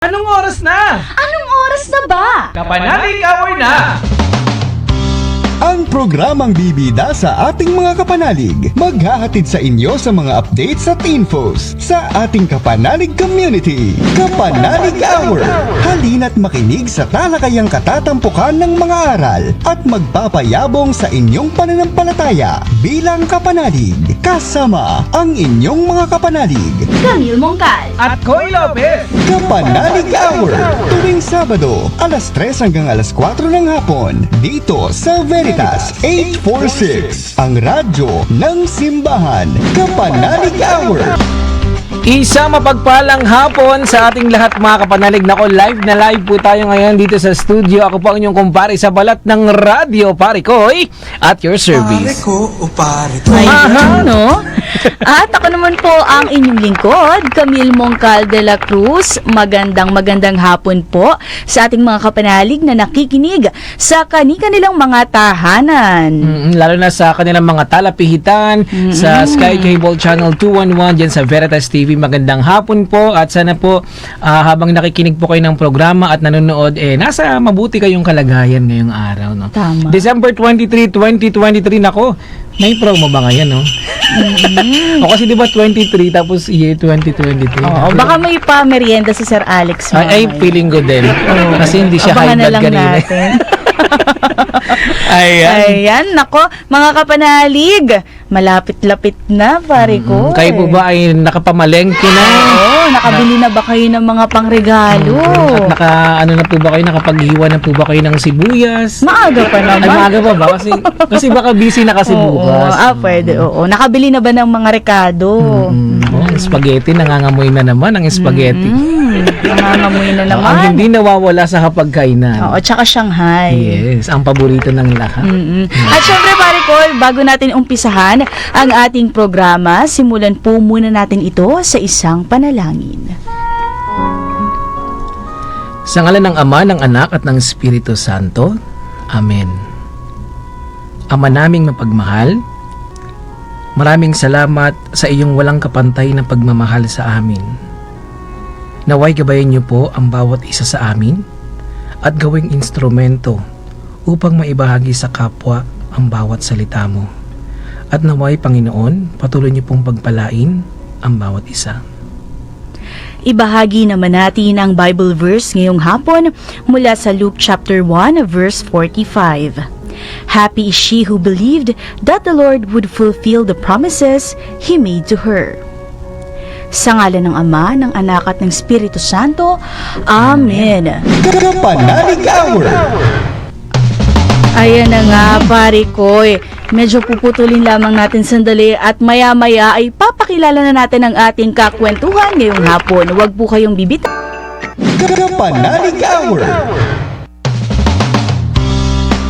Anong oras na? Anong oras na ba? Kapanalig hour na! Ang programang bibida sa ating mga kapanalig, maghahatid sa inyo sa mga updates at infos sa ating kapanalig community. Kapanalig Hour! Halina't makinig sa talakayang katatampukan ng mga aral at magpapayabong sa inyong pananampalataya bilang kapanalig. Kasama ang inyong mga kapanalig. Camille Mongcal At Koy Lopez! Kapanalig Hour! Tuwing Sabado, alas 3 hanggang alas 4 ng hapon, dito sa Veritas 846, ang radyo ng simbahan. Kapanalig Hour! Isa mapagpalang hapon sa ating lahat mga kapanalig. Nako, live na live po tayo ngayon dito sa studio. Ako po ang inyong kumpare sa balat ng radyo, Pare Koy, at your service. Pare ko o pare ko? Ayun, no? At ako naman po ang inyong lingkod, Camille Mongcal de la Cruz. Magandang hapon po sa ating mga kapanalig na nakikinig sa kanilang mga tahanan. Lalo na sa kanilang mga talapihitan, sa Sky Cable Channel 211, dyan sa Veritas TV. Magandang hapon po at sana po habang nakikinig po kayo ng programa at nanonood, nasa mabuti kayong kalagayan ngayong araw. No? Tama. December 23, 2023, nako, may promo ba ngayon, no? O kasi diba 23 tapos year 2023. Oo, baka may pa-merienda si Sir Alex. Ay, feeling ko din. Kasi hindi siya high Abangan na blood lang kanina. natin. Ayan. Ayan, nako, mga kapanalig, malapit-lapit na, pare ko. Kayo po ba ay nakapamalengke na? Oo, nakabili na ba kayo ng mga pangregalo? At ano na po ba kayo, nakapaghiwa na po ba kayo ng sibuyas? Maaga pa naman. Ay, maaga pa ba? Kasi baka busy na kasi bukas. Pwede, oo. Nakabili na ba ng mga rekado? Spaghetti, nangangamoy na naman ang spaghetti. Nangangamoy na naman. Ang hindi nawawala sa hapagkainan. Oo, tsaka Shanghai. Yes, ang paborito ng lahat. At syempre, pare ko, bago natin umpisahan ang ating programa, simulan po muna natin ito sa isang panalangin. Sa ngalan ng Ama, ng Anak at ng Espiritu Santo. Amen. Ama naming mapagmahal, maraming salamat sa iyong walang kapantay na pagmamahal sa amin. Naway gabayan niyo po ang bawat isa sa amin at gawing instrumento upang maibahagi sa kapwa ang bawat salita mo. At naway, Panginoon, patuloy niyo pong pagpalain ang bawat isa. Ibahagi naman natin ang Bible verse ngayong hapon mula sa Luke chapter 1 verse 45. Happy is she who believed that the Lord would fulfill the promises He made to her. Sa ngalan ng Ama, ng Anak at ng Espiritu Santo. Amen. Kapanalig Hour! Ayan na nga, pare ko. Medyo puputulin lamang natin sandali at maya-maya ay papakilala na natin ang ating kakwentuhan ngayong hapon. Huwag po kayong bibitaw. Kapanalig Hour!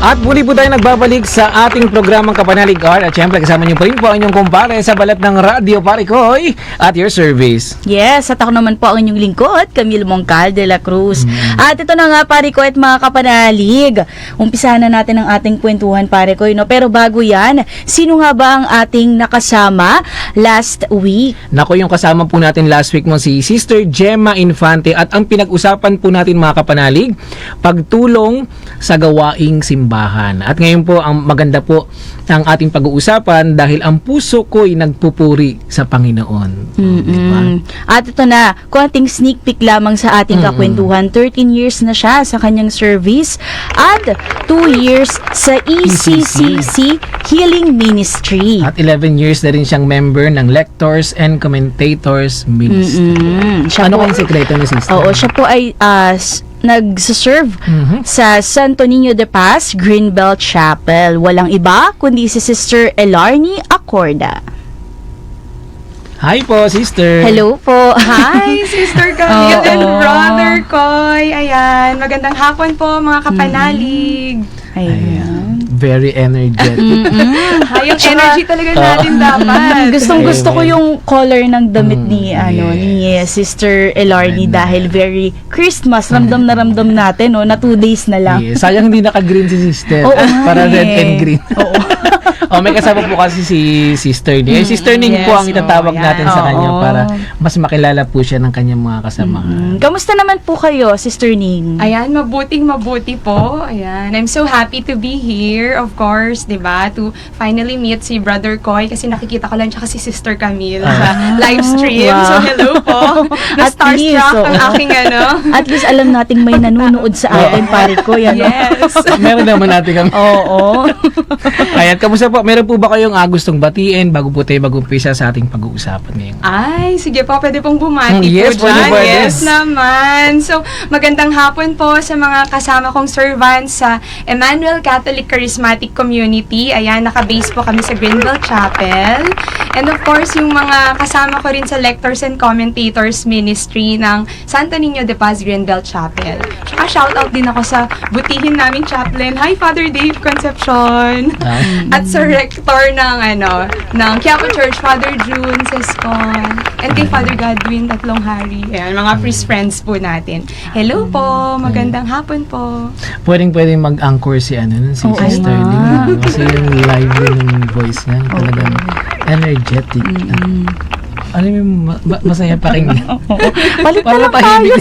At muli po tayo nagbabalik sa ating programang Kapanalig Hour. At syempre kasama niyo pa rin po ang inyong kumpare sa balat ng radyo, Pare Koy, at your service. Yes, at ako naman po ang inyong lingkod, Camille Mongcal de la Cruz. At ito na nga, pare ko at mga kapanalig. Umpisahan na natin ang ating kwentuhan, pare ko. No? Pero bago yan, sino nga ba ang ating nakasama last week? Nako, yung kasama po natin last week mo si Sister Gemma Infante. At ang pinag-usapan po natin mga kapanalig, pagtulong sa gawaing simbahan. At ngayon po, ang maganda po ang ating pag-uusapan dahil ang puso ko'y nagpupuri sa Panginoon. Diba? At ito na, konting sneak peek lamang sa ating kakwentuhan. 13 years na siya sa kanyang service at 2 years sa ECCC Healing Ministry. At 11 years na rin siyang member ng Lectors and Commentators Ministry. Siya Ano po- kayong sekreto ni Sister? Oo, siya po ay nagsaserve sa Santo Niño de Paz, Greenbelt Chapel. Walang iba kundi si Sister Elarni Acorda. Hi po, Sister. Hello po. Hi, Sister Camille Oo. and Brother Koy. Ayan, magandang hapon po mga kapanalig. Ayan. Very energetic. Ay, yung energy talaga natin dapat. Gustong-gusto ko yung color ng damit ni Sister Elarni dahil very Christmas. Ramdam na ramdam natin, no, na 2 days na lang. Yeah. Sayang hindi naka-green si Sister. Oo nga Para red eh. and green. Oo. May kasama po kasi si Sister Ning. Sister Ning yes, po ang itatawag yan. natin sa kanya Oo. para mas makilala po siya ng kanyang mga kasamahan. Kamusta naman po kayo, Sister Ning? Ayan, mabuti po. Ayan, I'm so happy to be here, of course, di ba? To finally meet si Brother Koy kasi nakikita ko lang siya si Sister Camille sa live stream. Wow. So, hello po. At least, Na-starstruck ang oo. aking At least alam nating may nanonood sa atin, pare ko. Yan, Yes. Meron naman natin kami. Oo. Ayan, kamusta po? Meron po ba kayong gustong batiin bago po tayo mag-umpisa sa ating pag-uusapan ngayon? Ay, sige po, pwede pong bumati Yes, po dyan. pwede. Yes naman. So, magandang hapon po sa mga kasama kong servants sa Emmanuel Catholic Charismatic Community. Ayan, nakabase po kami sa Greenville Chapel. And of course, yung mga kasama ko rin sa Lectors and Commentators Ministry ng Santo Niño de Paz Greenville Chapel. Tsaka shoutout din ako sa butihin naming chaplain. Hi, Father Dave Concepcion. At sa rector ng Quiapo Church, Father June Sescon, and kay Father Godwin Tatlonghari. Ayan, mga priest friends po natin. Hello po, magandang hapon po. Pwedeng mag-anchor si si Oo Sister nga. Ning. Kasi yung live yung voice niya, talagang energetic. Alam mo, masaya pakinggan. Balik na Para lang tayo.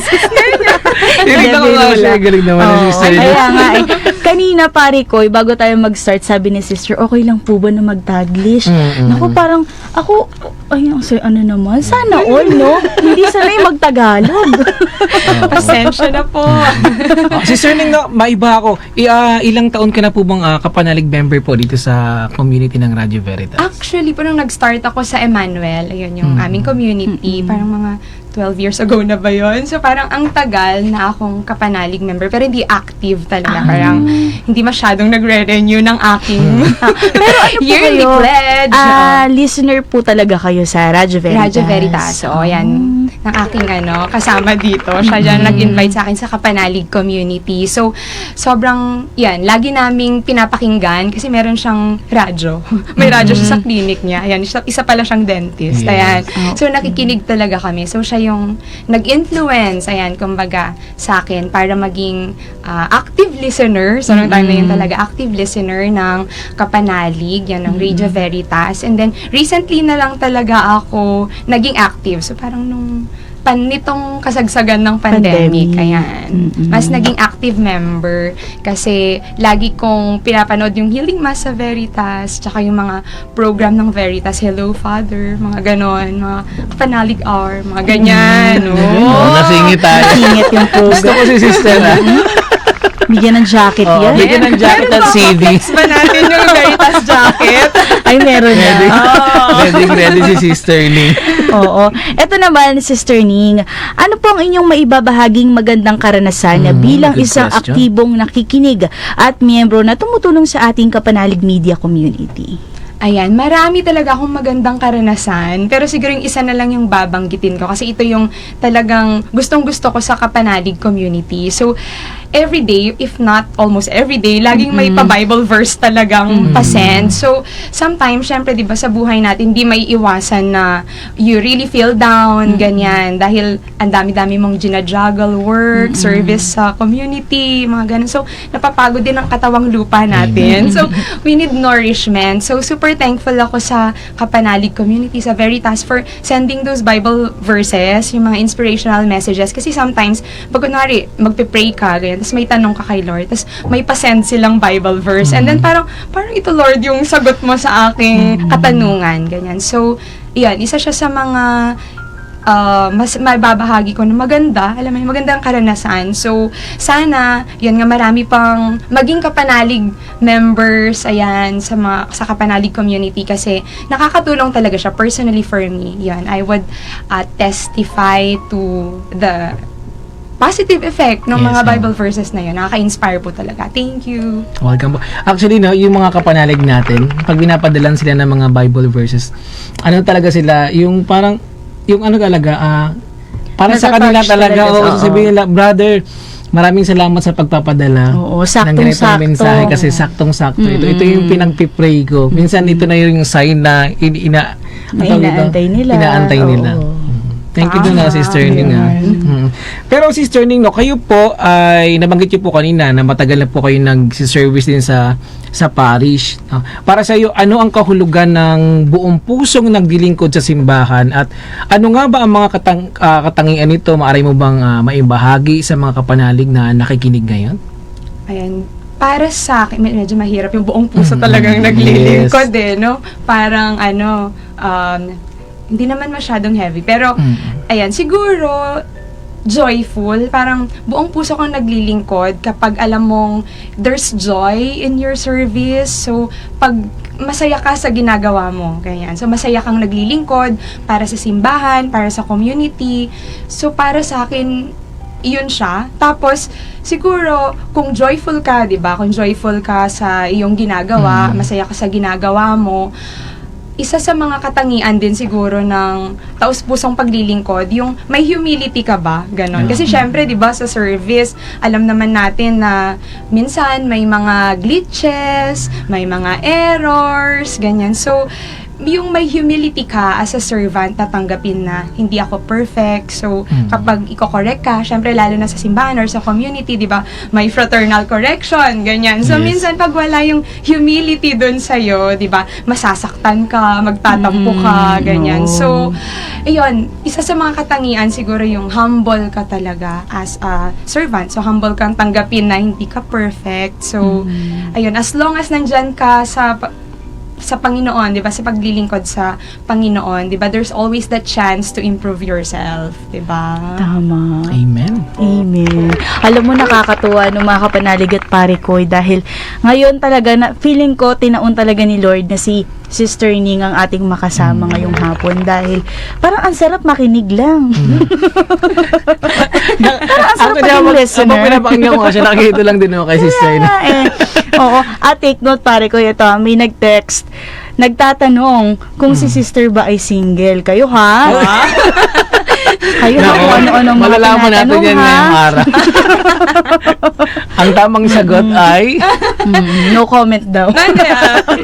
Tinig ako nga siya, galing naman ni Sister Ning. Kaya nga kanina pare ko, bago tayo mag-start, sabi ni Sister, okay lang po ba na mag-Taglish? Naku, parang, ako, ano naman, sana all, no? Hindi sanay mag-Tagalog. Pasensya na po. Sister Ning, maiba ako. Ilang taon ka na po bang kapanalig member po dito sa community ng Radio Veritas? Actually, po nung nag-start ako sa Emmanuel, ayun yung aming community, parang mga 12 years ago na ba yun? So, parang ang tagal na akong kapanalig member, pero hindi active talaga. Parang hindi masyadong nagre-renew ng aking Pero ano po yearly kayo? pledge. Listener po talaga kayo sa Radio Veritas. Radio Veritas. So, yan. Ng aking kasama dito. Siya dyan nag-invite sa akin sa kapanalig community. So, sobrang, yan, lagi naming pinapakinggan kasi meron siyang radyo. May radyo siya sa clinic niya. Ayan, isa pala siyang dentist. Yes. Ayan. So, nakikinig talaga kami. So, siya yung nag-influence, ayan, kumbaga, sa akin para maging active listener. So, nung time na yun talaga, active listener ng kapanalig, yan, ng Radio Veritas. And then, recently na lang talaga ako naging active. So, parang nitong kasagsagan ng pandemic, ayan, mas naging active member kasi lagi kong pinapanood yung Healing Mass sa Veritas, tsaka yung mga program ng Veritas, Hello Father, mga ganon, mga Panalig Hour, mga ganyan. Nasingit tayo. Ingit yung Gusto program. ko si Sister, Bigyan ng jacket yan. bigyan ng jacket at CD. Fix ba natin yung Veritas jacket? Ay, meron na. Ready si Sister Ning. Oo. Ito naman, Sister Ning, ano po ang inyong maibabahaging magandang karanasan na bilang good isang question. aktibong nakikinig at miyembro na tumutulong sa ating kapanalig media community? Ayan, marami talaga akong magandang karanasan, pero siguro yung isa na lang yung babanggitin ko kasi ito yung talagang gustong-gusto ko sa kapanalig community. So, every day, if not almost every day, laging may pa-Bible verse talagang pasend. So, sometimes, syempre, di ba, sa buhay natin, di may iwasan na you really feel down, ganyan, dahil ang dami-dami mong ginajuggle work, service sa community, mga ganun. So, napapagod din ang katawang lupa natin. So, we need nourishment. So, super thankful ako sa kapanalig community, sa Veritas, for sending those Bible verses, yung mga inspirational messages. Kasi sometimes, pag kunwari, magpe-pray ka, ganyan, tapos may tanong ka kay Lord, tapos may pasend silang Bible verse, and then parang ito, Lord, yung sagot mo sa aking katanungan, ganyan. So, yan, isa siya sa mga mas mababahagi ko na maganda, alam mo, magandang karanasan. So, sana, yan nga, marami pang maging kapanalig members, ayan, sa kapanalig community kasi nakakatulong talaga siya personally for me. Yan, I would testify to the positive effect ng Yes, mga ma'am. Bible verses na yun. Nakaka-inspire po talaga. Thank you. Welcome po. Actually, yung mga kapanalig natin, pag binapadalan sila ng mga Bible verses, talaga sila, yung parang, yung talaga, para sa kanila Nasa-touch talaga, talaga, oo. sabihin nila, brother, maraming salamat sa pagpapadala Oo, ng ganitong saktong-sakto. mensahe kasi saktong-sakto. Ito yung pinagpipray ko. Minsan ito na yung sign na Na inaantay nila. Inaantay nila. Oo. Thank you doon Sister Ning. Pero Sister Ning, no, kayo po ay nabanggit niyo po kanina na matagal na po kayo nag-service din sa parish. Para sa iyo, ano ang kahulugan ng buong pusong naglilingkod sa simbahan at ano nga ba ang mga katangian nito? Maaari mo bang maibahagi sa mga kapanalig na nakikinig ngayon? Ayan. Para sa akin, medyo mahirap yung buong puso talagang naglilingkod no? Parang hindi naman masyadong heavy. Pero, ayan, siguro, joyful. Parang buong puso kang naglilingkod kapag alam mong there's joy in your service. So, pag masaya ka sa ginagawa mo. Ganyan. So, masaya kang naglilingkod para sa simbahan, para sa community. So, para sa akin, iyon siya. Tapos, siguro, kung joyful ka, di ba? Kung joyful ka sa iyong ginagawa, masaya ka sa ginagawa mo, isa sa mga katangian din siguro ng taus-pusong paglilingkod, yung may humility ka ba? Ganon. Kasi syempre, di ba, sa service, alam naman natin na minsan may mga glitches, may mga errors, ganyan. So, yung may humility ka as a servant, tatanggapin na hindi ako perfect. So, kapag i-correct ka, syempre lalo na sa simbahan or sa community, di ba, may fraternal correction, ganyan. So, minsan pag wala yung humility dun sa'yo, di ba, masasaktan ka, magtatampo ka, ganyan. So, ayun, isa sa mga katangian siguro yung humble ka talaga as a servant. So, humble kang tanggapin na hindi ka perfect. So, ayun, as long as nandyan ka sa Panginoon, 'di ba? Sa paglilingkod sa Panginoon, 'di ba? There's always the chance to improve yourself, 'di ba? Tama. Amen. Amen. Alam mo, nakakatuwa no mga kapanalig at pare ko dahil ngayon talaga na feeling ko tinaon talaga ni Lord na si Sister Ning ang ating makasama ngayong hapon dahil parang ang sarap makinig lang. Ang sarap maging listener. Ako pinapakinggan ko kasi nakikita lang din ako kay Sister Ning. Oo. At take note pare ko, ito, may nag-text, nagtatanong kung si sister ba ay single. Kayo ha? Kayo ha? Kung ano-ano mga malalaman natin tinatanong yan ha? ngayong araw. Ang tamang sagot ay No comment daw.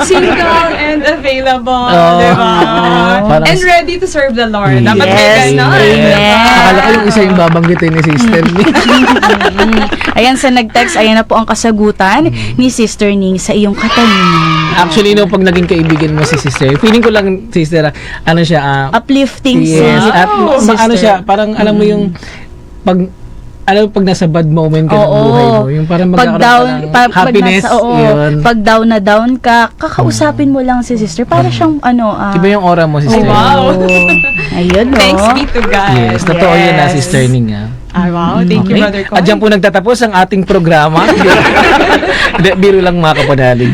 Single and available, Oh. di ba? Parang- And ready to serve the Lord. Dapat may Yes. ganon, Amen. di ba? akala ko yung isa yung babanggitin ni Sister Ning. Ayan sa nag-text, ayan na po ang kasagutan ni Sister Ning sa iyong katanungan. Actually, no, pag naging kaibigan mo si Sister, feeling ko lang, Sister, ano siya, Uplifting yes, at sister. ano siya, parang alam mo yung pag nasa bad moment ka ng buhay mo, yung parang pag magkakaroon down, ka ng happiness, yun. pag down na down ka, kakausapin mo lang si sister. Para siyang Iba yung aura mo, Sister. wow. Ayun, no? Thanks be to God. Yes, totoo yun na, Yes. Sister Ning. Wow, thank you, Brother Coy. At dyan po nagtatapos ang ating programa. Biro lang mga kapanalig.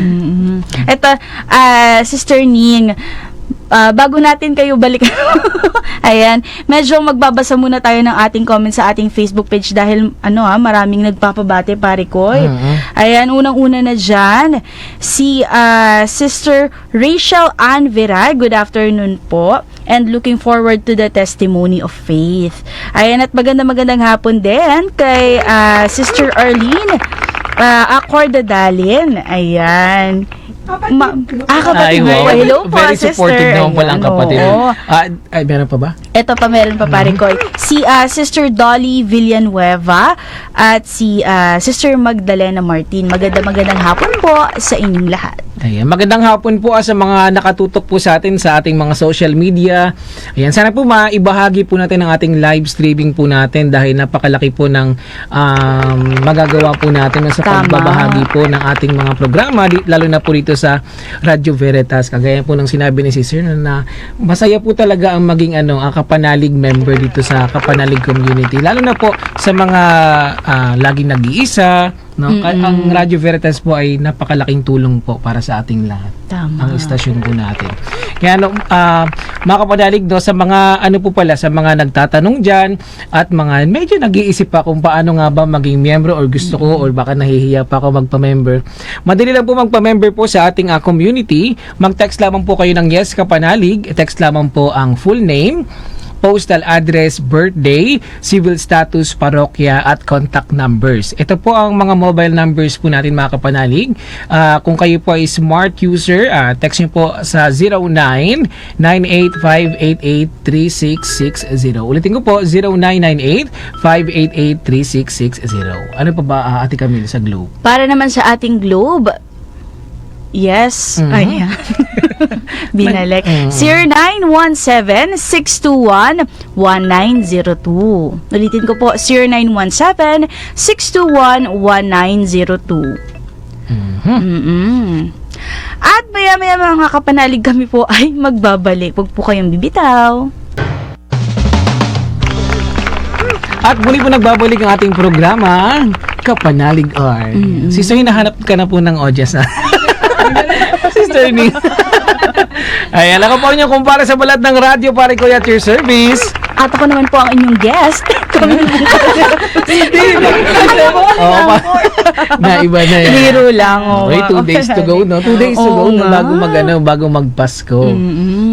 Ito, Sister Ning, bago natin kayo balikan, ayan, medyo magbabasa muna tayo ng ating comments sa ating Facebook page dahil, maraming nagpapabate, pare Koy. Ayan, unang-una na dyan, si Sister Rachel Ann Viray, good afternoon po, and looking forward to the testimony of faith. Ayan, at magandang hapon din kay Sister Arlene Acordadalin. Ayan. Kapatid Ay, mo. wow. Hello po, Very sister. supportive naman pala ang Ayan, kapatid. oo. Ay, meron pa ba? Ito pa, meron pa pare ko. Si Sister Dolly Villanueva at si Sister Magdalena Martin. Magandang hapon po sa inyong lahat. Ayan, magandang hapon po sa mga nakatutok po sa atin sa ating mga social media. Ayan, sana po maibahagi po natin ang ating live streaming po natin dahil napakalaki po ng magagawa po natin sa Tama. pagbabahagi po ng ating mga programa, lalo na po dito sa Radio Veritas. Kagaya po ng sinabi ni Sister na masaya po talaga ang maging kapanalig member dito sa kapanalig community. Lalo na po sa mga laging nag-iisa, no? Ang Radio Veritas po ay napakalaking tulong po para sa ating lahat. Tama. Ang istasyon po natin. Kaya mga kapanalig, sa mga sa mga nagtatanong dyan at mga medyo nag-iisip pa kung paano nga ba maging miyembro or gusto ko or baka nahihiya pa ako magpa-member. Madali lang po magpa-member po sa ating community. Mag-text lamang po kayo ng Yes Kapanalig. Text lamang po ang full name, postal address, birthday, civil status, parokya, at contact numbers. Ito po ang mga mobile numbers po natin mga kapanalig. Kung kayo po ay smart user, text nyo po sa 0998-588-3660. Ulitin ko po, 0998-588-3660. Ano pa ba, Ate Camille, sa Globe? Para naman sa ating Globe, yes. Ayan. Binalik. 0917-621-1902. Ulitin ko po, 0917-621-1902. At maya-maya mga kapanalig, kami po ay magbabalik. Huwag po kayong bibitaw. At muli po nagbabalik ang ating programa, Kapanalig Art. Sister, hinahanap ka na po ng audience na. Sister Ning. Ay, alam ko po niyo kung para sa balat ng radyo, pare ko at your service. At ako naman po ang inyong guest. Iba na yan. Biro lang. Okay, 2 days to go, no? 2 days to go na bago magpasko.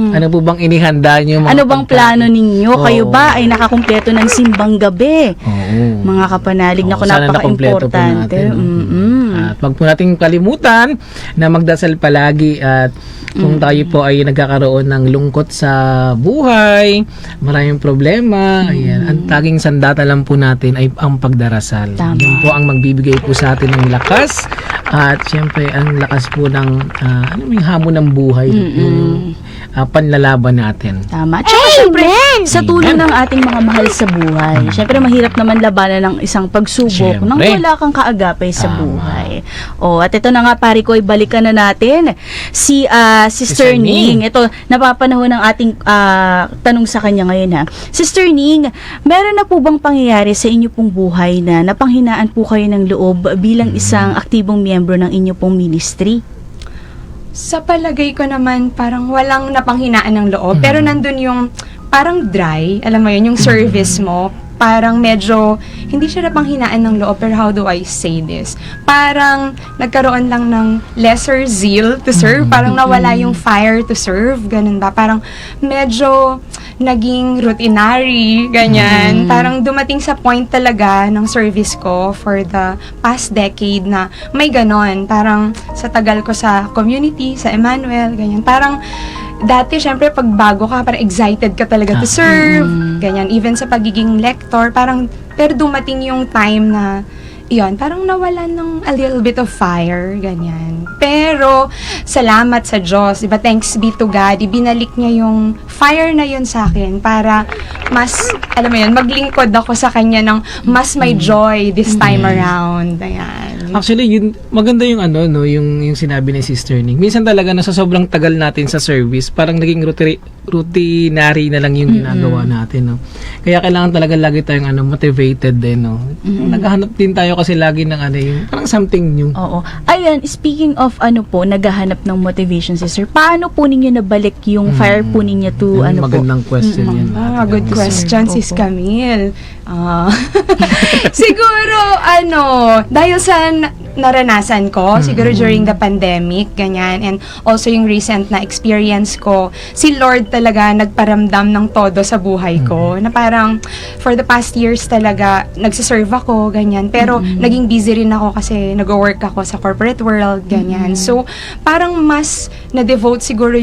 Ano po bang inihanda niyo? Ano bang plano ninyo? Kayo ba ay nakakumpleto ng simbang gabi? Oo. Mga kapanalig, na Sana nakompleto po napaka-importante. natin. At wag po nating kalimutan na magdasal palagi at kung tayo po ay nagkakaroon ng lungkot sa buhay, maraming problema, ayan, ang taging sandata lang po natin ay ang pagdarasal. Tama. Yan po ang magbibigay po sa atin ng lakas at syempre ang lakas po ng yung hamon ng buhay, yung panlalaban natin. Tama. Tsaka syempre, sa tulong ng ating mga mahal sa buhay, syempre mahirap naman labanan ng isang pagsubok nang Syempre. wala kang kaagapay sa Tama. buhay. At ito na nga, pare ko, balikan na natin si Sister Sister Ning. Ning. Ito, napapanahon ng ating tanong sa kanya ngayon, ha. Sister Ning, meron na po bang pangyayari sa inyo pong buhay na napanghinaan po kayo ng loob bilang isang aktibong miyembro ng inyo pong ministry? Sa palagay ko naman, parang walang napanghinaan ng loob. Pero nandun yung parang dry, alam mo yun, yung service mo. Parang medyo, hindi siya napanghinaan ng loob, pero how do I say this? Parang nagkaroon lang ng lesser zeal to serve. Parang nawala yung fire to serve. Ganun ba? Parang medyo naging routinary, ganyan. Parang dumating sa point talaga ng service ko for the past decade na may ganon. Parang sa tagal ko sa community, sa Emmanuel, ganyan. Parang dati, syempre, pag bago ka, parang excited ka talaga to serve. Ganyan. Even sa pagiging lector, parang, pero dumating yung time na, yun, parang nawalan ng a little bit of fire, ganyan. Pero, salamat sa Diyos, diba, thanks be to God, ibinalik niya yung fire na yun sa akin para mas, alam mo yun, maglingkod ako sa Kanya ng mas may joy this time around. Ayan. Actually, yun, maganda yung yung sinabi ni Sister Ning. Minsan talaga na sa sobrang tagal natin sa service, parang naging routinary na lang yung ginagawa natin, no. Kaya kailangan talaga lagi tayong motivated din, no. Naghahanap din tayo kasi lagi ng yung parang something new. Oo. Ayan, speaking of naghahanap ng motivation, sister, paano po ninyo nabalik yung fire po ninyo to Yun, magandang question yan. Good question, Sis Camille. Siguro, dahil sa naranasan ko, siguro during the pandemic, ganyan, and also yung recent na experience ko, si Lord talaga nagparamdam ng todo sa buhay ko, na parang, for the past years talaga, nagsiserve ako, ganyan, pero naging busy rin ako kasi nag-work ako sa corporate world, ganyan. So, parang mas na-devote siguro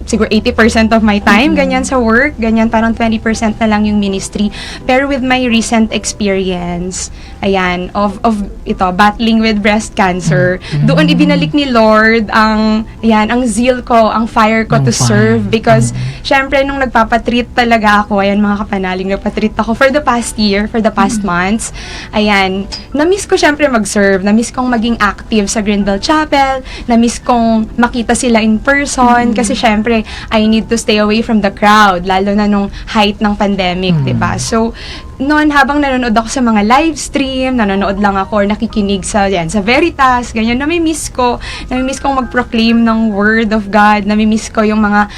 80% of my time, ganyan sa work, ganyan, parang 20% na lang yung ministry. Pero with my recent experience, ayan, of battling with breast cancer, doon ibinalik ni Lord ang zeal ko, ang fire ko to serve, because, syempre, nung nagpapatreat talaga ako, ayan, mga kapanaling, nagpatreat ako for the past year, for the past months, ayan, na-miss ko syempre mag-serve, na-miss kong maging active sa Greenbelt Chapel, na-miss kong makita sila in person, kasi syempre, I need to stay away from the crowd, lalo na nung height ng pandemic, diba? So, noon habang nanonood ako sa mga live stream, nanonood lang ako or nakikinig sa Veritas, ganyan, namimiss kong mag-proclaim ng Word of God, namimiss ko yung mga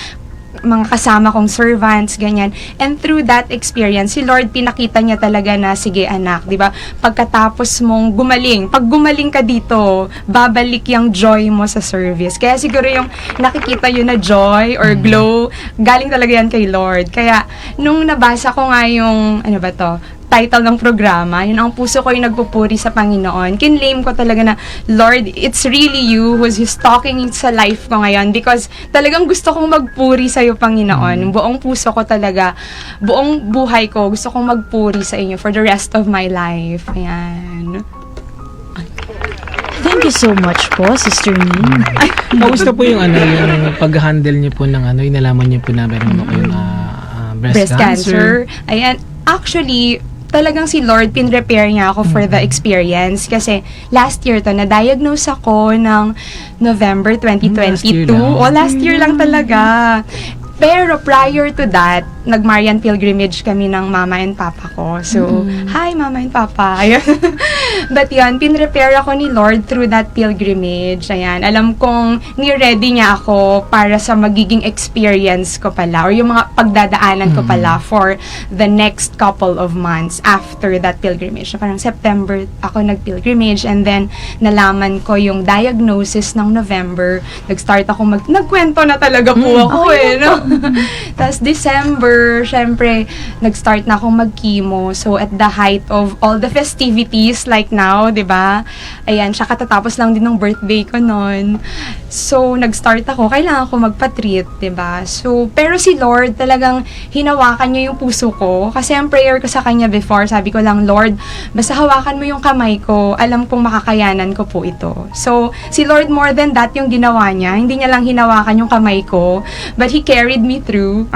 mga kasama kong servants, ganyan. And through that experience, si Lord pinakita niya talaga na, sige anak, di ba? Pagkatapos mong gumaling, pag gumaling ka dito, babalik yung joy mo sa service. Kaya siguro yung nakikita yun na joy or glow, galing talaga yan kay Lord. Kaya, nung nabasa ko nga yung, ano ba to, title ng programa, yun ang puso ko yung nagpupuri sa Panginoon. Kinlaim ko talaga na, Lord, it's really you who's talking sa life ko ngayon because talagang gusto kong magpuri sa iyo, Panginoon. Buong puso ko talaga, buong buhay ko, gusto kong magpuri sa inyo for the rest of my life. Ayan. Thank you so much po, Sister Ning. Kamusta po yung yung pag-handle niyo po ng yung nalaman niyo po na meron po kayong breast cancer? Ayan. Actually, talagang si Lord, pinrepare niya ako for the experience. Kasi last year to, na-diagnose ako ng November 2022. Last year lang talaga. Pero prior to that, nag-Marian pilgrimage kami ng mama and papa ko. So, hi mama and papa. Ayan. But yun, pinrepare ako ni Lord through that pilgrimage. Ayan. Alam kong ni-ready niya ako para sa magiging experience ko pala or yung mga pagdadaanan ko pala for the next couple of months after that pilgrimage. So, parang September ako nag-pilgrimage and then nalaman ko yung diagnosis ng November. Nag-start ako nagkwento na talaga po ako no? Tapos December, syempre, nag-start na akong mag-chemo. So, at the height of all the festivities like now, di ba? Ayan, siya katatapos lang din ng birthday ko noon. So, nag-start ako, kailangan ko magpa-treat, di ba? So, pero si Lord, talagang hinawakan niya yung puso ko. Kasi ang prayer ko sa Kanya before, sabi ko lang, Lord, basta hawakan mo yung kamay ko, alam kong makakayanan ko po ito. So, si Lord more than that yung ginawa niya. Hindi niya lang hinawakan yung kamay ko, but He carried me through.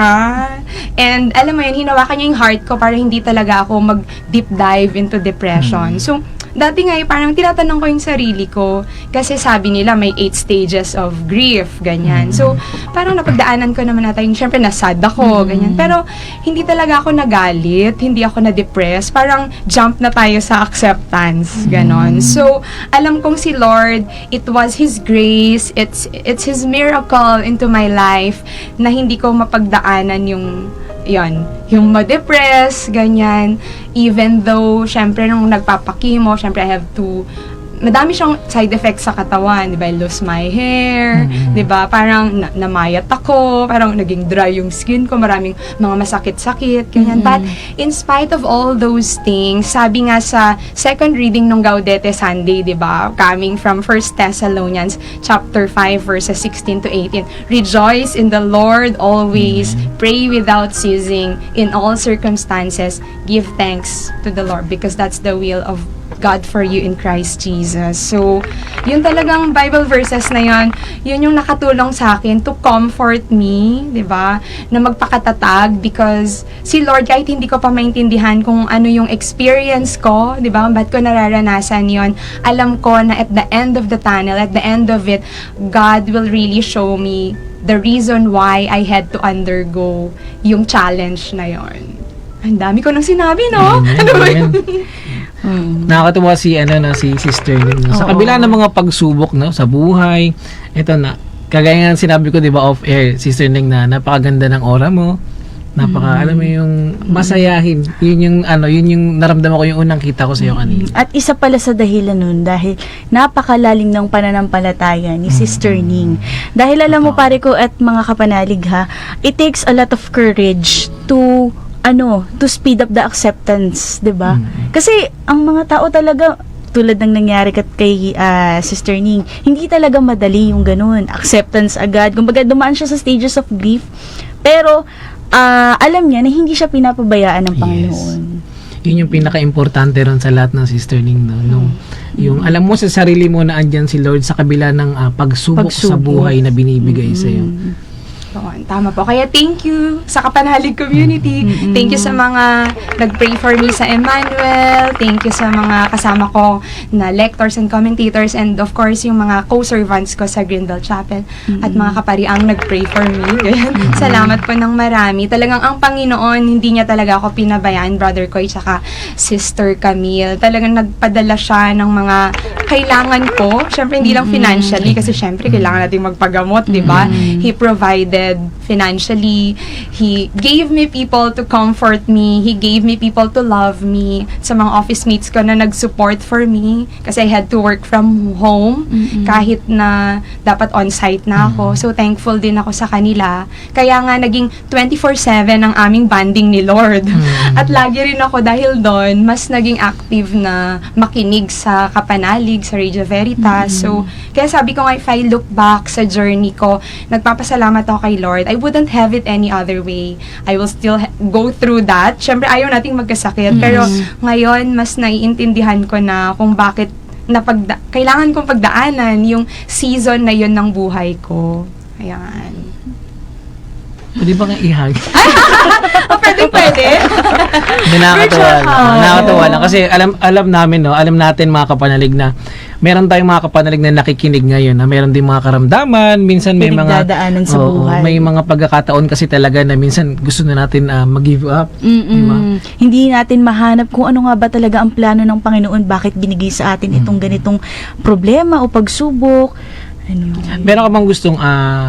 And alam mo yun, hinawakan niya yung heart ko para hindi talaga ako mag-deep dive into depression. So, dati nga parang tinatanong ko yung sarili ko kasi sabi nila may 8 stages of grief, ganyan. So, parang napagdaanan ko naman natin, syempre nasad ako, ganyan. Pero, hindi talaga ako nagalit, hindi ako na-depress, parang jump na tayo sa acceptance, ganon. So, alam kong si Lord, it was His grace, it's His miracle into my life na hindi ko mapagdaanan yung ma-depress, ganyan. Even though, syempre, nung nagpapakimo, syempre, madami siyang side effects sa katawan, di ba? I lose my hair, di ba? Parang namayat ako, parang naging dry yung skin ko, maraming mga masakit-sakit, ganyan. But, in spite of all those things, sabi nga sa second reading nung Gaudete Sunday, di ba? Coming from 1 Thessalonians chapter 5, verses 16 to 18, rejoice in the Lord always, pray without ceasing, in all circumstances, give thanks to the Lord, because that's the will of God for you in Christ Jesus. So, yun talagang Bible verses na yun yung nakatulong sa akin to comfort me, di ba? Na magpakatatag because si Lord, kahit hindi ko pa maintindihan kung ano yung experience ko, di ba? Ba't ko nararanasan yun? Alam ko na at the end of the tunnel, at the end of it, God will really show me the reason why I had to undergo yung challenge na yun. Ang dami ko nang sinabi, no? Ano ba yun? Nakakatuwa si Sister Ning. Sa kabila ng mga pagsubok sa buhay, ito na kagaya ng sinabi ko 'di ba off air, Sister Ning, na napakaganda ng aura mo. Alam mo yung masayahin. Yun yung naramdaman ko yung unang kita ko sa iyo kanina. At isa pala sa dahilan nun dahil napakalalim ng pananampalataya ni Sister Ning. Dahil alam mo pare ko at mga kapanalig it takes a lot of courage to speed up the acceptance, 'di ba? Kasi ang mga tao talaga tulad ng nangyari kay Sister Ning, hindi talaga madali yung ganun, acceptance agad. Kumbaga dumaan siya sa stages of grief, pero alam niya na hindi siya pinapabayaan ng Panginoon. Yun yung pinaka-importante ron sa lahat ng Sister Ning, no? Yung alam mo sa sarili mo na andyan si Lord sa kabila ng pagsubok sa buhay na binibigay sa iyo. Tama po. Kaya thank you sa Kapanalig community. Thank you sa mga nag-pray for me sa Emmanuel. Thank you sa mga kasama ko na lectors and commentators, and of course yung mga co-servants ko sa Grindal Chapel at mga kapariang nag-pray for me. Salamat po ng marami. Talagang ang Panginoon, hindi niya talaga ako pinabayaan, Brother Koy tsaka Sister Camille. Talagang nagpadala siya ng mga kailangan ko. Syempre hindi lang financially kasi syempre kailangan nating magpagamot, di ba? He provided supported financially. He gave me people to comfort me. He gave me people to love me. Sa mga office mates ko na nag-support for me kasi I had to work from home kahit na dapat on-site na ako. So, thankful din ako sa kanila. Kaya nga, naging 24/7 ang aming banding ni Lord. At lagi rin ako dahil doon, mas naging active na makinig sa Kapanalig, sa Radio Veritas. So, kaya sabi ko nga, if I look back sa journey ko, nagpapasalamat ako kay Lord. I wouldn't have it any other way. I will still go through that. Siyempre, ayaw nating magkasakit. Pero ngayon, mas naiintindihan ko na kung bakit kailangan kong pagdaanan yung season na yun ng buhay ko. Ayan. Pwede ba nga ihag? Pwede. Hindi, nakakatuwa Virtual lang. hug. Nakakatuwa lang. Kasi alam namin, no? Alam natin mga kapanalig na meron tayong mga kapanalig na nakikinig ngayon, na meron din mga karamdaman, minsan may mga Pinagdadaanan sa buhay. may mga pagkakataon kasi talaga na minsan gusto na natin mag-give up. Diba? Hindi natin mahanap kung ano nga ba talaga ang plano ng Panginoon, bakit binigay sa atin itong ganitong problema o pagsubok. Ano, Meron ka bang gustong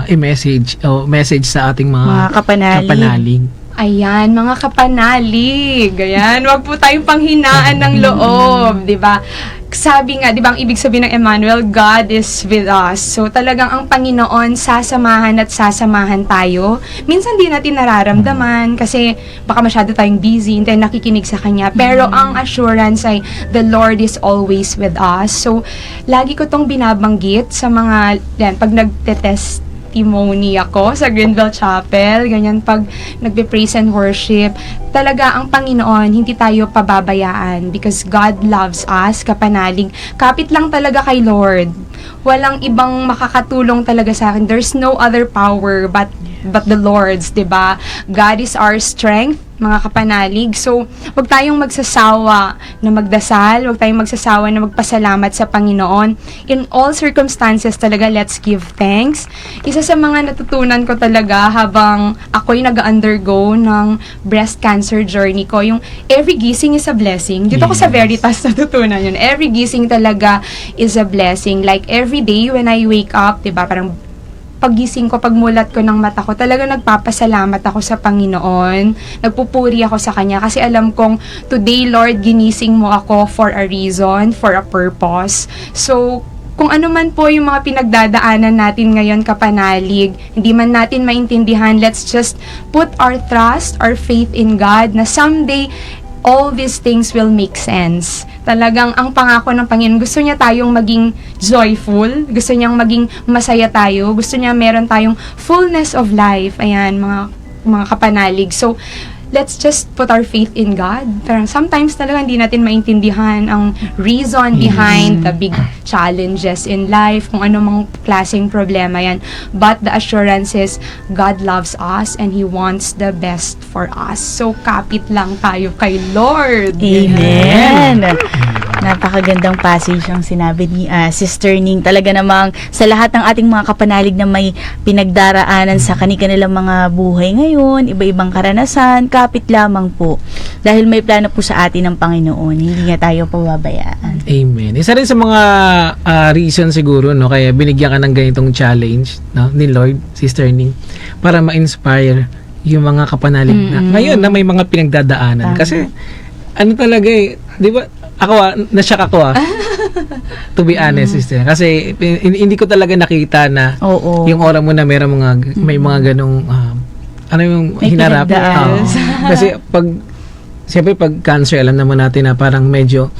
i-message o message sa ating mga kapanalig. Ayan, mga kapanalig. Ayan, wag po tayong panghinaan ng loob, 'di ba? Sabi nga, 'di ba, ang ibig sabihin ng Emmanuel, God is with us. So talagang ang Panginoon sasamahan at sasamahan tayo. Minsan di natin nararamdaman kasi baka masyado tayong busy, hindi tayong nakikinig sa kanya. Pero ang assurance ay the Lord is always with us. So lagi ko tong binabanggit sa mga pag nagte-test testimony ako sa Greenville Chapel, ganyan, pag nagbe-praise and worship, talaga ang Panginoon, hindi tayo pababayaan because God loves us, kapanalig. Kapit lang talaga kay Lord. Walang ibang makakatulong talaga sa akin. There's no other power but the Lord's, 'di ba? God is our strength, mga kapanalig. So, wag tayong magsasawa na magdasal, wag tayong magsasawa na magpasalamat sa Panginoon. In all circumstances talaga, let's give thanks. Isa sa mga natutunan ko talaga habang ako'y nag-undergo ng breast cancer journey ko, yung every gising is a blessing. Dito ko sa Veritas natutunan yun. Every gising talaga is a blessing. Like every day when I wake up, 'di ba, parang paggising ko, pagmulat ko ng mata ko, talaga nagpapasalamat ako sa Panginoon. Nagpupuri ako sa Kanya kasi alam kong, today, Lord, ginising mo ako for a reason, for a purpose. So, kung ano man po yung mga pinagdadaanan natin ngayon, kapanalig, hindi man natin maintindihan, let's just put our trust, our faith in God, na someday, all these things will make sense. Talagang ang pangako ng Panginoon, gusto niya tayong maging joyful, gusto niyang maging masaya tayo, gusto niya meron tayong fullness of life. Ayan, mga kapanalig. So, let's just put our faith in God. Pero sometimes talaga hindi natin maintindihan ang reason behind the big challenges in life, kung ano mang klaseng problema yan. But the assurance is, God loves us and He wants the best for us. So, kapit lang tayo kay Lord. Amen. Napakagandang passage ang sinabi ni Sister Ning. Talaga namang sa lahat ng ating mga kapanalig na may pinagdaraanan sa kanilang mga buhay ngayon, iba-ibang karanasan, kapit lamang po. Dahil may plano po sa atin ng Panginoon. Hindi nga tayo pababayaan. Amen. Isa rin sa mga reason siguro, no, kaya binigyan ka ng ganitong challenge, no, ni Lord, Sister Ning, para ma-inspire yung mga kapanalig na ngayon na may mga pinagdadaanan. Kasi ano talaga di ba, na-shock ako to be honest, sister. Kasi hindi ko talaga nakita na yung aura mo na may mga ganong ano yung may hinarap. pinagdaan. Kasi siyempre pag cancer, alam naman natin na parang medyo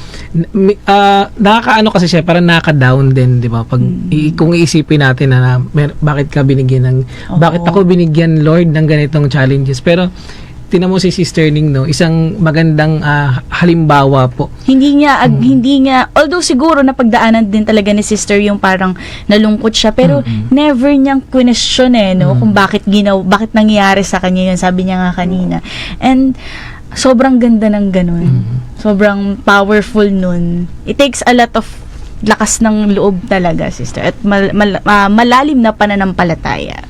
nakakaano kasi siya, parang nakaka-down din, di ba? Pag kung iisipin natin na bakit ka binigyan ng bakit ako binigyan, Lord, ng ganitong challenges. Pero tinan mo si Sister Ning, no, isang magandang halimbawa po. Hindi niya, although siguro napagdaanan din talaga ni Sister yung parang nalungkot siya, pero never niyang question no, kung bakit nangyayari sa kanya yun, sabi niya nga kanina. And sobrang ganda ng ganun. Sobrang powerful nun. It takes a lot of lakas ng loob talaga, sister, at malalim na pananampalataya.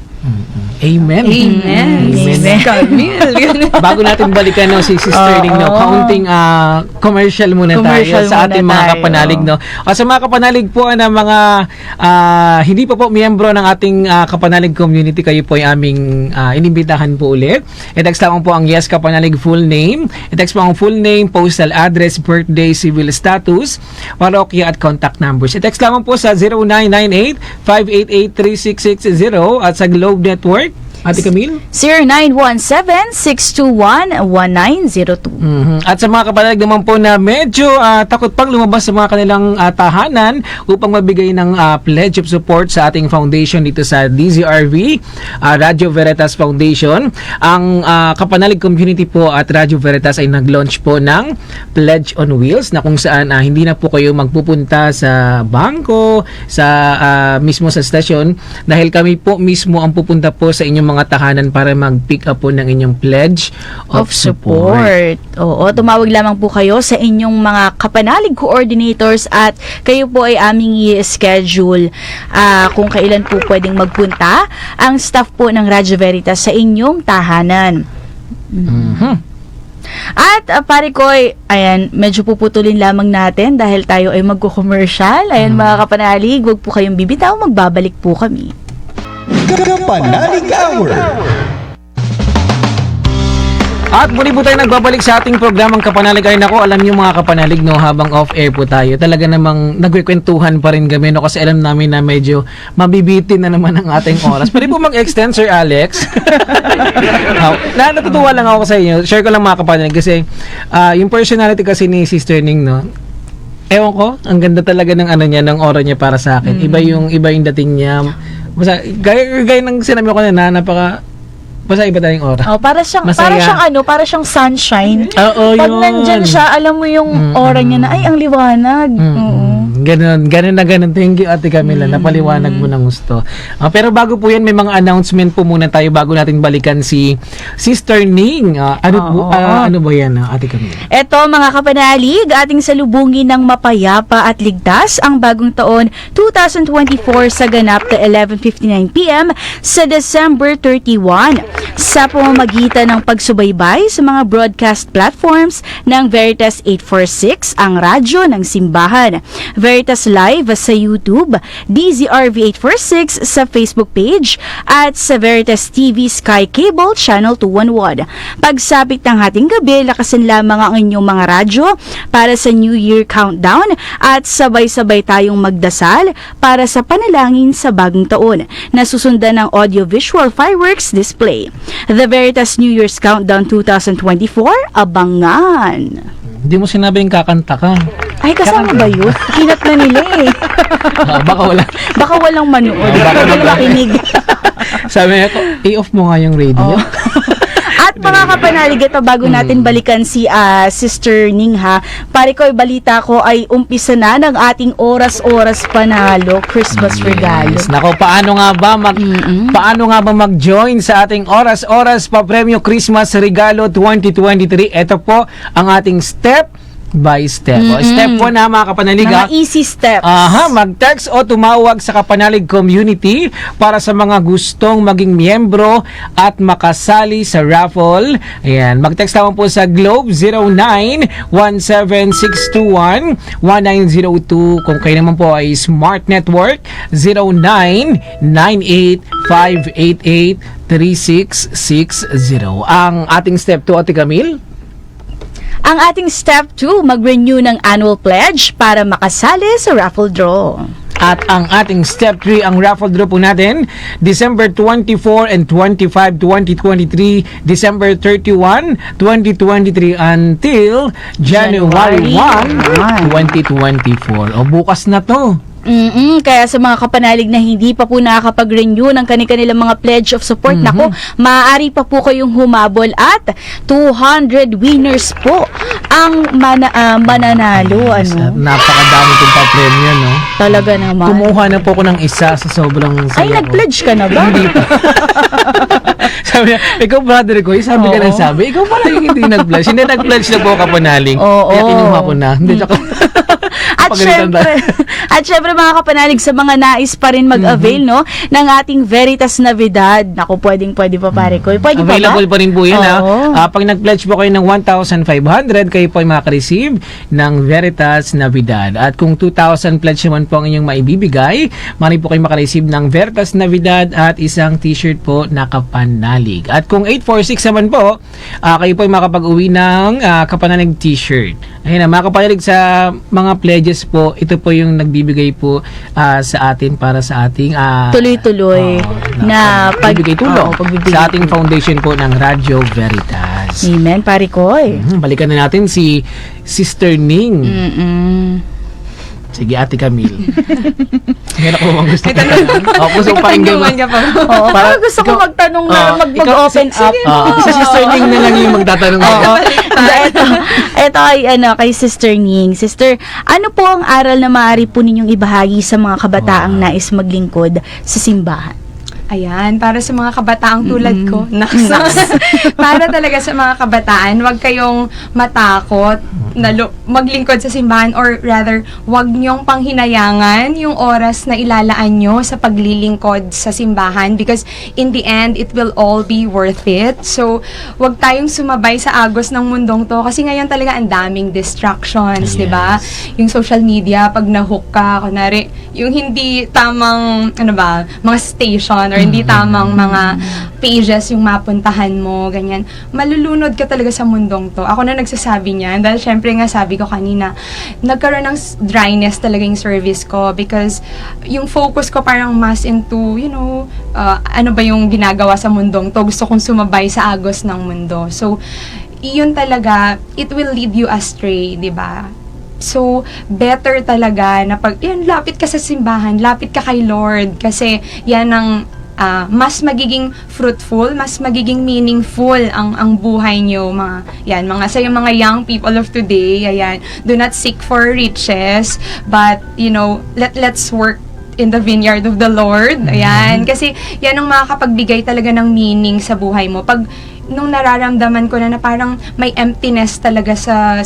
Amen. Amen. Amen. Camille. Bago natin balikan no, si Sister Ning, no, kaunting commercial muna Commercial tayo sa muna ating mga tayo. kapanalig. No? Sa mga kapanalig po na mga hindi pa po miyembro ng ating kapanalig community, kayo po ay aming inimbitahan po ulit. I-text lamang po ang Yes Kapanalig full name. I-text po ang full name, postal address, birthday, civil status, parokya at contact numbers. I-text lamang po sa 0998-588-3660 at sa Globe Network. Ate Camille? 0917-621-1902. At sa mga kapanalig naman po na medyo takot pang lumabas sa mga kanilang tahanan upang mabigay ng pledge of support sa ating foundation dito sa DZRV, Radio Veritas Foundation. Ang kapanalig community po at Radio Veritas ay nag-launch po ng Pledge on Wheels na kung saan hindi na po kayo magpupunta sa bangko, sa mismo sa stasyon, dahil kami po mismo ang pupunta po sa inyong mga tahanan para mag-pick up po ng inyong pledge of support. Oo, tumawag lamang po kayo sa inyong mga kapanalig coordinators at kayo po ay aming i-schedule kung kailan po pwedeng magpunta ang staff po ng Radyo Veritas sa inyong tahanan. At pare ko, ayan, medyo puputulin lamang natin dahil tayo ay magko-commercial. Ayan mga kapanalig, huwag po kayong bibitaw, magbabalik po kami. Kapanalig Hour. At muli po tayo nagbabalik sa ating programang Kapanalig. Ay nako, alam niyo mga kapanalig, no, habang off-air po tayo, talaga namang nagkikwentuhan pa rin kami, no, kasi alam namin na medyo mabibitin na naman ang ating oras. Pwede po mag-extend, Sir Alex. Natutuwa lang ako sa inyo. Share ko lang mga kapanalig kasi yung personality kasi ni Sister Ning, no, ewan ko, ang ganda talaga ng ano niya, ng aura niya para sa akin. Iba yung dating niya. Basta, gaya ng sinabi ko na basta iba tayong aura. Oh, para siyang Masaya. para siyang sunshine. Oo, Pag yun. nandyan siya, alam mo yung aura niya na, ay, ang liwanag. Oo. Ganun. Thank you, Ate Camila. Napaliwanag mo ng gusto. Pero bago po yan, may mga announcement po muna tayo bago natin balikan si Sister Ning. Ano ba yan, Ate Camila? Eto mga kapanalig, ating salubungin ng mapayapa at ligtas ang bagong taon 2024 sa ganap na 11:59 PM sa December 31 sa pamamagitan ng pagsubaybay sa mga broadcast platforms ng Veritas 846, ang radyo ng simbahan. Veritas Live sa YouTube, DZRV 846 sa Facebook page, at sa Veritas TV Sky Cable Channel 211. Pagsapit ng hating gabi, lakasin lamang ang inyong mga radyo para sa New Year Countdown at sabay-sabay tayong magdasal para sa panalangin sa bagong taon na susundan ng audio-visual fireworks display. The Veritas New Year's Countdown 2024, abangan! Hindi mo sinabing kakanta ka. Ay, kasama ba yun? Hinat na nila eh. Baka wala. Baka walang manood. Baka walang makinig. Sabi niya, i-off mo nga yung radio. At mga kapanalig, ito bago natin balikan si Sister Ning, ha, pare ko, balita ko ay umpisa na ng ating oras-oras panalo Christmas regalo. Yes. Nako, paano nga ba mag-join sa ating oras-oras pa premyo Christmas regalo 2023? Ito po ang ating step by step. Step 1 na mga kapanalig. Mga easy steps. Mag-text o tumawag sa Kapanalig Community para sa mga gustong maging miyembro at makasali sa raffle. Ayan, mag-text naman po sa Globe 0917-621-1902. Kung kayo naman po ay Smart Network, 0998-588-3660. Ang ating step 2, Ate Camille? Ang ating step 2, mag-renew ng annual pledge para makasali sa raffle draw. At ang ating step 3, ang raffle draw po natin, December 24 and 25, 2023, December 31, 2023 until January 1, 2024. O bukas na to. Kaya sa mga kapanalig na hindi pa po nakakapag-renew ng kanilang mga pledge of support, nako, maaari pa po kayong humabol at 200 winners po ang mananalo. Napakadami kong pa-premyo, no? Talaga naman. Kumuha na po ako ng isa sa sobrang saya Ay, ko. nag-pledge ka na ba? Hindi pa. Sabi niya, ikaw brother ko, sabi ka Oo. lang sabi, ikaw pala yung hindi nag-pledge. Hindi nag-pledge na po kapanalig. Oo. Kaya kinuha ko na. Hindi, At Pagalitan syempre, At syempre mga kapanalig, sa mga nais pa rin mag-avail, no, ng ating Veritas Navidad. Naku, pwede pa pare ko. Pwede pa ba? Available pa rin po yan. Oo. Pag nag-pledge po kayo ng 1,500, kayo po ay makaka-receive ng Veritas Navidad. At kung 2,000 pledge naman po ang inyong maibibigay, mari po kayo makareceive ng Veritas Navidad at isang t-shirt po na kapanalig. At kung 846 naman po, kayo po ay makapag-uwi ng kapanalig t-shirt. Ayun na, mga kapanalig, sa mga pledges po, ito po yung nagbibigay po sa atin para sa ating Tuloy-tuloy na pagbibigay tulong pagbibigay sa ating tulong. foundation po ng Radyo Veritas. Amen, pare ko. Balikan na natin si Sister Ning. Sige, Ate Camille. Meron ko bang gusto ko? Gusto ko pakinggan mo. Katanungan ka pa. Oo, parang gusto ko magtanong na mag-open up. Si Sister Ning na lang yung magtatanong. Ito ay kay Sister Ning. Sister, ano po ang aral na maaari po ninyong ibahagi sa mga kabataang nais maglingkod sa simbahan? Ayan, para sa mga kabataang tulad ko, para talaga sa mga kabataan, huwag kayong matakot na maglingkod sa simbahan, or rather, huwag niyong panghinayangan yung oras na ilalaan nyo sa paglilingkod sa simbahan, because in the end, it will all be worth it. So, huwag tayong sumabay sa agos ng mundong to, kasi ngayon talaga ang daming distractions, Yes. di ba? Yung social media, pag nahook ka, kunwari, yung hindi tamang, mga station, or hindi tamang mga pages yung mapuntahan mo, ganyan. Malulunod ka talaga sa mundong to. Ako na nagsasabi niyan, dahil syempre nga sabi ko kanina, nagkaroon ng dryness talaga yung service ko, because yung focus ko parang mas into, ano ba yung ginagawa sa mundong to. Gusto kong sumabay sa agos ng mundo. So, yun talaga, it will lead you astray, di ba? So, better talaga na lapit ka sa simbahan, lapit ka kay Lord, kasi yan ang mas magiging fruitful, mas magiging meaningful ang buhay nyo, sa yung mga young people of today. Ayan, do not seek for riches, but let's work in the vineyard of the Lord. Ayan, kasi yan ang makakapagbigay talaga ng meaning sa buhay mo. Nung nararamdaman ko na parang may emptiness talaga sa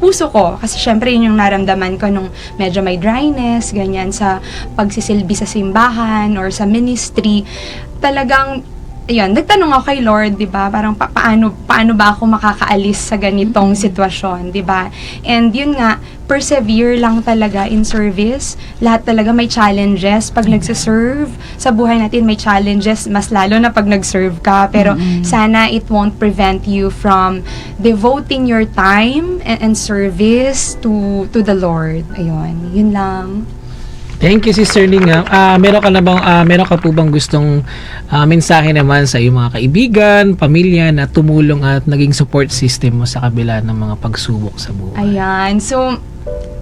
puso ko, kasi syempre yun yung naramdaman ko nung medyo may dryness, ganyan, sa pagsisilbi sa simbahan or sa ministry, talagang nagtanong ako kay Lord, 'di ba? Parang paano ba ako makakaalis sa ganitong sitwasyon, 'di ba? And yun nga, persevere lang talaga in service. Lahat talaga may challenges pag nagse-serve. Sa buhay natin may challenges, mas lalo na pag nag-serve ka, pero sana it won't prevent you from devoting your time and service to the Lord. Ayun, yun lang. Thank you, Sister Ning. Meron ka po bang gustong mensahe naman sa iyong mga kaibigan, pamilya na tumulong at naging support system mo sa kabila ng mga pagsubok sa buhay? Ayan. So,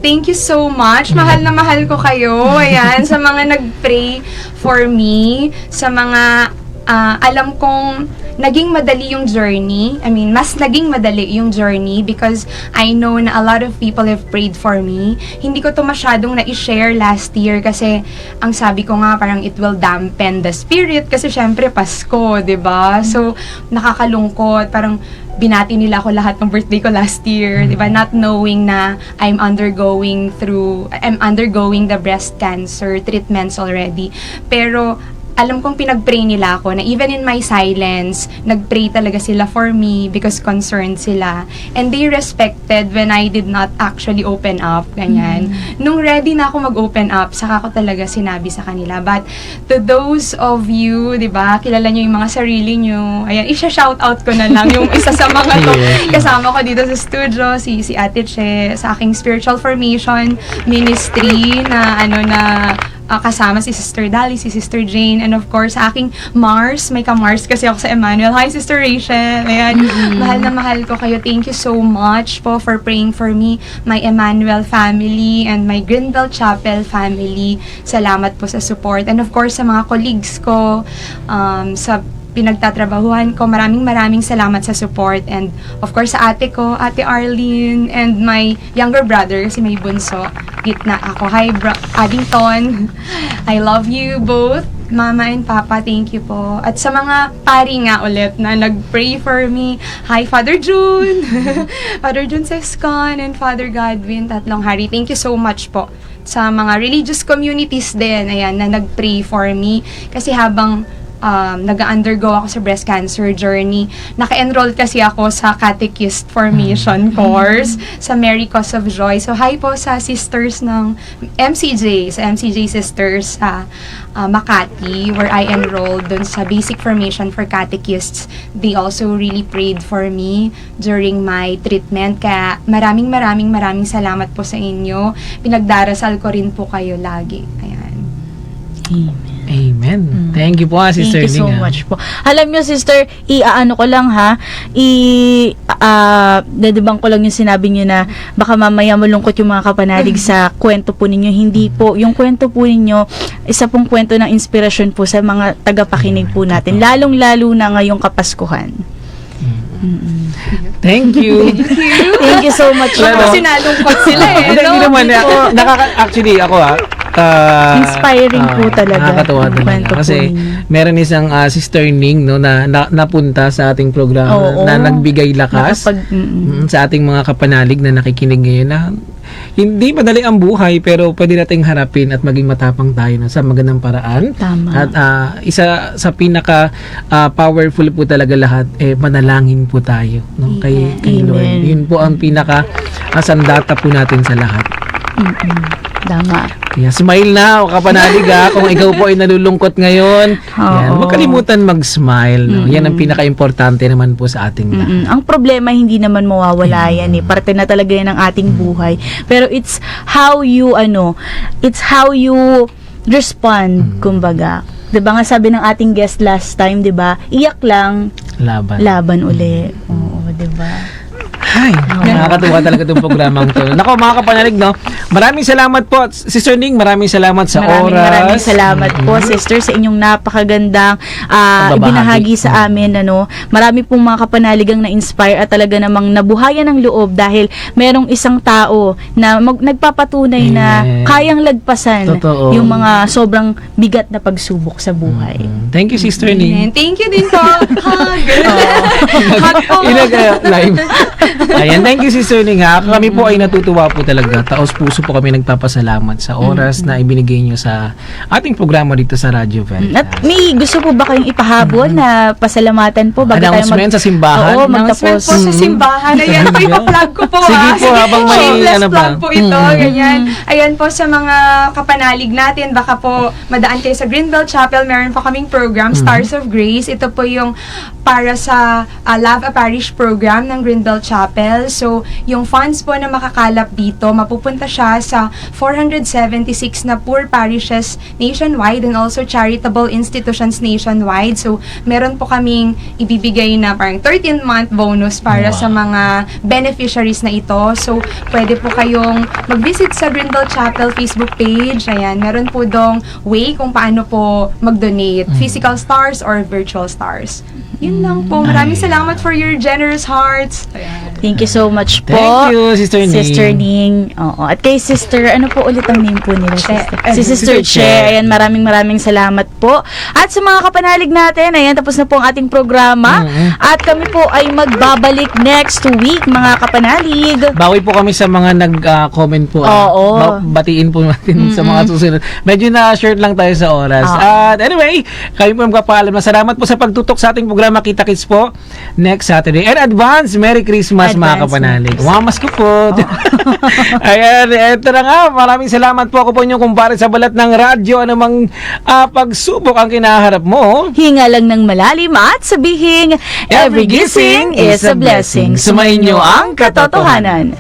thank you so much. Mahal na mahal ko kayo. Ayan, sa mga nag-pray for me, sa mga alam kong naging madali yung journey. I mean, mas naging madali yung journey because I know na a lot of people have prayed for me. Hindi ko to masyadong na-share last year kasi ang sabi ko nga parang it will dampen the spirit kasi syempre Pasko, 'di ba? So, nakakalungkot. Parang binati nila ako lahat ng birthday ko last year, 'di ba? Not knowing na I'm undergoing the breast cancer treatments already. Pero alam kong pinag-pray nila ako na even in my silence, nag-pray talaga sila for me because concerned sila. And they respected when I did not actually open up, ganyan. Nung ready na ako mag-open up, saka ko talaga sinabi sa kanila. But to those of you, di ba, kilala nyo yung mga sarili nyo, ayan, i-shoutout ko na lang yung isa sa mga to. Kasama ko dito sa studio, si Ate Che, sa aking spiritual formation ministry na kasama si Sister Dali, si Sister Jane, and of course, sa aking Mars, may ka-Mars kasi ako sa Emmanuel. Hi, Sister Rachel. Ayan, mahal na mahal ko kayo. Thank you so much po for praying for me, my Emmanuel family, and my Grindel Chapel family. Salamat po sa support. And of course, sa mga colleagues ko, sa pinagtatrabahuhan ko, maraming salamat sa support. And of course, sa ate ko, Ate Arlene, and my younger brother, kasi may bunso, gitna ako. Hi, Addington. I love you both. Mama and Papa, thank you po. At sa mga pari nga ulit na nag-pray for me. Hi, Father June. Father June Sescon and Father Godwin Tatlong Hari. Thank you so much po. sa mga religious communities din, ayan, na nag-pray for me. Kasi habang nag-undergo ako sa breast cancer journey, naka-enroll kasi ako sa catechist formation course sa Mary Cause of Joy. So, hi po sa sisters ng MCJ, sa MCJ Sisters sa Makati, where I enrolled dun sa basic formation for catechists. They also really prayed for me during my treatment. Kaya maraming salamat po sa inyo. Pinagdarasal ko rin po kayo lagi. Ayan. Amen. Thank you po, Sister Thank you so Ning, much po. Alam nyo, sister, iaano ko lang ha, dadibang ko lang yung sinabi nyo na baka mamaya malungkot yung mga kapanalig sa kwento po ninyo. Hindi po. Yung kwento po ninyo, isa pong kwento ng inspirasyon po sa mga tagapakinig po natin. Lalong-lalo na ngayong Kapaskuhan. Thank you. Thank you so much po. Kasi nalungkot sila Hindi no? naman. Actually, ako Inspiring po talaga Nakakatawa yung talaga. kwento po Kasi ninyo. meron isang Sister Ning no, na napunta sa ating programa Oo. na nagbigay lakas sa ating mga kapanalig na nakikinig ngayon na hindi madali ang buhay pero pwede nating harapin at maging matapang tayo na sa magandang paraan. Tama. At isa sa pinaka powerful po talaga lahat manalangin po tayo no kay Amen. Lord. Yun po ang pinaka sandata po natin sa lahat. Tama. Kaya smile na, kapanalig kung ikaw po ay nalulungkot ngayon. Yan, huwag kalimutan mag-smile. No? Yan ang pinaka-importante naman po sa ating lahat. Ang problema hindi naman mawawala yan eh. Parte na talaga yan ng ating buhay. Pero it's how you respond, kumbaga. 'Di ba nga sabi ng ating guest last time, 'di ba? Iyak lang, laban uli. Oo, 'di ba? Ay, nakakatuwa talaga itong programang to. Nako, mga kapanalig, no? Maraming salamat po. Sister Ning, maraming salamat sa oras. Maraming salamat po, sister, sa inyong napakagandang ibinahagi sa amin. Marami pong mga kapanalig ang na-inspire at talaga namang nabuhayan ng loob dahil merong isang tao na nagpapatunay na kayang lagpasan yung mga sobrang bigat na pagsubok sa buhay. Thank you, Sister Ning. Thank you din po. Hug. Hug po. Live. Ayan, thank you, Sister Ning, ha. Kami po ay natutuwa po talaga. Taos puso po kami nagpapasalamat sa oras na ibinigay nyo sa ating programa dito sa Radyo Veritas. At may gusto po ba kayong ipahabol na pasalamatan po bago tayo Announcement sa simbahan? Oo, Announcement magtapos. po sa simbahan. Ayan po, ipa-plug ko po. Sige po, habang may shameless ano pa. plug po ito. Ganyan. Ayan po sa mga kapanalig natin, baka po madaan kayo sa Greenbelt Chapel. Meron po kaming program, Stars of Grace. Ito po yung para sa Love a Parish program ng Greenbelt Chapel. So, yung funds po na makakalap dito, mapupunta siya sa 476 na poor parishes nationwide and also charitable institutions nationwide. So, meron po kaming ibibigay na parang 13th-month bonus para sa mga beneficiaries na ito. So, pwede po kayong mag-visit sa Greenbelt Chapel Facebook page. Ayan, meron po dong way kung paano po mag-donate. Physical stars or virtual stars. Yun lang po. Maraming salamat for your generous hearts. Ayan. Thank you so much po. Thank you, Sister Ning. Sister Ning. Oo. At kay Sister, ano po ulit ang name po nila? Si Sister Che. Che. Ayan, maraming salamat po. At sa mga kapanalig natin, ayan, tapos na po ang ating programa. At kami po ay magbabalik next week, mga kapanalig. Bawi po kami sa mga nag-comment po. Oo. Batiin po natin sa mga susunod. Medyo na-short lang tayo sa oras. At anyway, kami po magpapaalam na salamat po sa pagtutok sa ating programa Kita Kids po next Saturday. And advance, Merry Christmas mga kapanalig. Wamas ko po. Ayan, eto na nga. Maraming salamat po. Ako po inyong kumpare sa balat ng radyo. Anumang pagsubok ang kinaharap mo. Hinga lang ng malalim at sabihing, every gising is a blessing. Sumayin niyo ang katotohanan.